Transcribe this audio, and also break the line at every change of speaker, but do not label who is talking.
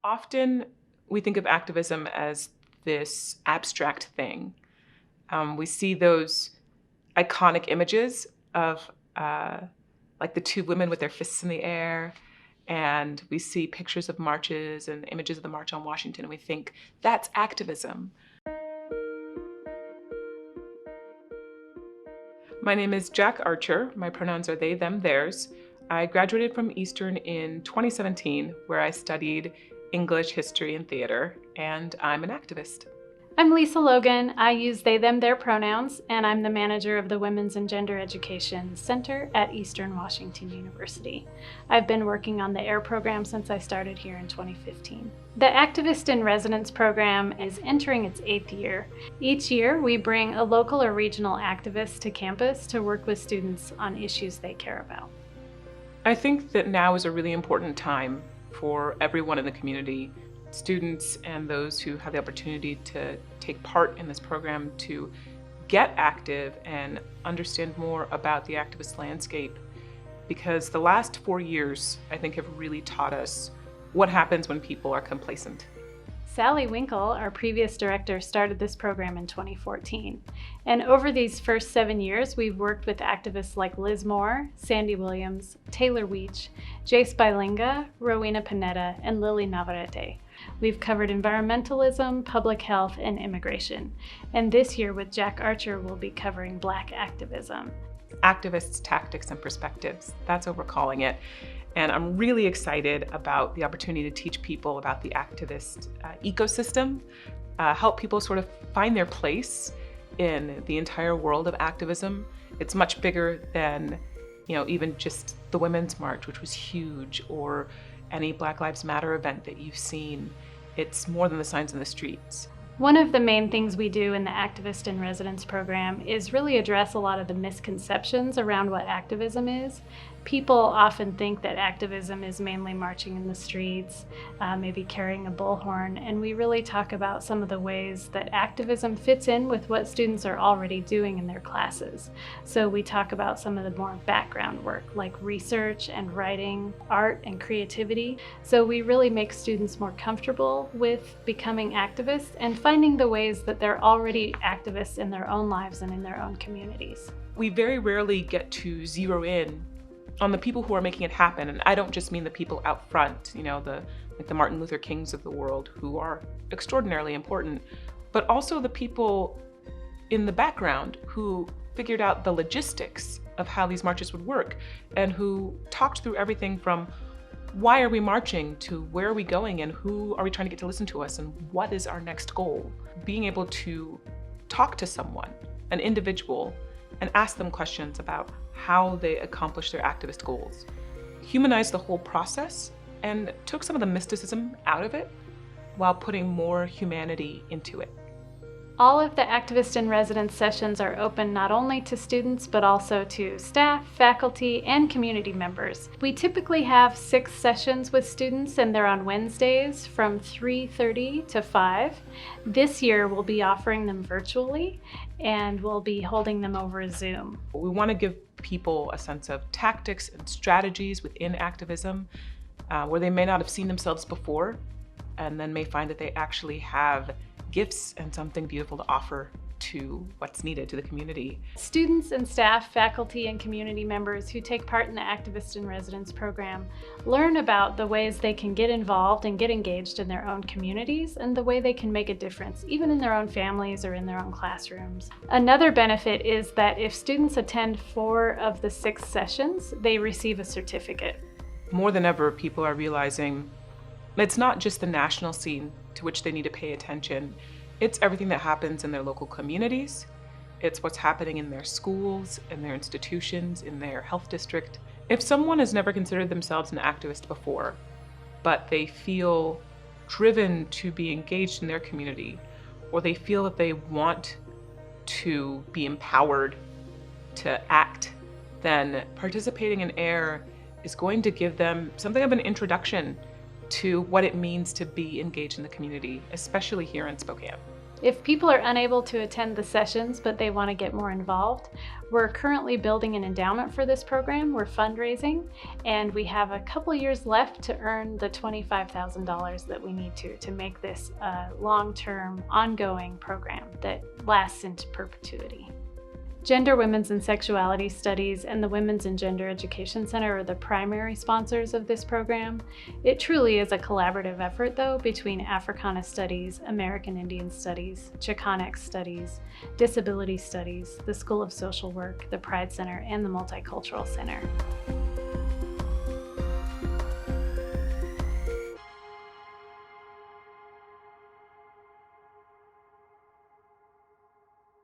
Often we think of activism as this abstract thing. We see those iconic images of like the two women with their fists in the air, and we see pictures of marches and images of the March on Washington, and we think that's activism. My name is Jack Archer. My pronouns are they, them, theirs. I graduated from Eastern in 2017, where I studied English, history, and theater, and I'm an activist.
I'm Lisa Logan. I use they, them, their pronouns, and I'm the manager of the Women's and Gender Education Center at Eastern Washington University. I've been working on the AIR program since I started here in 2015. The Activist in Residence program is entering its 8th year. Each year, we bring a local or regional activist to campus to work with students on issues they care about.
I think that now is a really important time for everyone in the community, students and those who have the opportunity to take part in this program, to get active and understand more about the activist landscape. Because the last 4 years, I think, have really taught us what happens when people are complacent.
Sally Winkle, our previous director, started this program in 2014. And over these first 7 years, we've worked with activists like Liz Moore, Sandy Williams, Taylor Weech, Jace Bilinga, Rowena Panetta, and Lily Navarrete. We've covered environmentalism, public health, and immigration. And this year with Jack Archer, we'll be covering Black activism.
Activists, Tactics, and Perspectives. That's what we're calling it. And I'm really excited about the opportunity to teach people about the activist ecosystem, help people sort of find their place in the entire world of activism. It's much bigger than, even just the Women's March, which was huge, or any Black Lives Matter event that you've seen. It's more than the signs in the streets.
One of the main things we do in the Activist in Residence program is really address a lot of the misconceptions around what activism is. People often think that activism is mainly marching in the streets, maybe carrying a bullhorn, and we really talk about some of the ways that activism fits in with what students are already doing in their classes. So we talk about some of the more background work, like research and writing, art and creativity. So we really make students more comfortable with becoming activists and finding the ways that they're already activists in their own lives and in their own communities.
We very rarely get to zero in on the people who are making it happen. And I don't just mean the people out front, like the Martin Luther Kings of the world, who are extraordinarily important, but also the people in the background who figured out the logistics of how these marches would work and who talked through everything from why are we marching to where are we going and who are we trying to get to listen to us and what is our next goal. Being able to talk to someone, an individual, and ask them questions about how they accomplish their activist goals. Humanized the whole process and took some of the mysticism out of it while putting more humanity into it.
All of the Activist in Residence sessions are open not only to students, but also to staff, faculty, and community members. We typically have 6 sessions with students, and they're on Wednesdays from 3:30 to 5. This year, we'll be offering them virtually, and we'll be holding them over Zoom.
We want to give people a sense of tactics and strategies within activism, where they may not have seen themselves before, and then may find that they actually have gifts and something beautiful to offer to what's needed to the community.
Students and staff, faculty, and community members who take part in the Activist in Residence program learn about the ways they can get involved and get engaged in their own communities and the way they can make a difference, even in their own families or in their own classrooms. Another benefit is that if students attend 4 of the 6 sessions, they receive a certificate.
More than ever, people are realizing it's not just the national scene to which they need to pay attention. It's everything that happens in their local communities. It's what's happening in their schools, in their institutions, in their health district. If someone has never considered themselves an activist before, but they feel driven to be engaged in their community, or they feel that they want to be empowered to act, then participating in AIR is going to give them something of an introduction to what it means to be engaged in the community, especially here in Spokane.
If people are unable to attend the sessions but they want to get more involved, we're currently building an endowment for this program. We're fundraising, and we have a couple years left to earn the $25,000 that we need to make this a long-term, ongoing program that lasts into perpetuity. Gender, Women's, and Sexuality Studies and the Women's and Gender Education Center are the primary sponsors of this program. It truly is a collaborative effort, though, between Africana Studies, American Indian Studies, Chicanx Studies, Disability Studies, the School of Social Work, the Pride Center, and the Multicultural Center.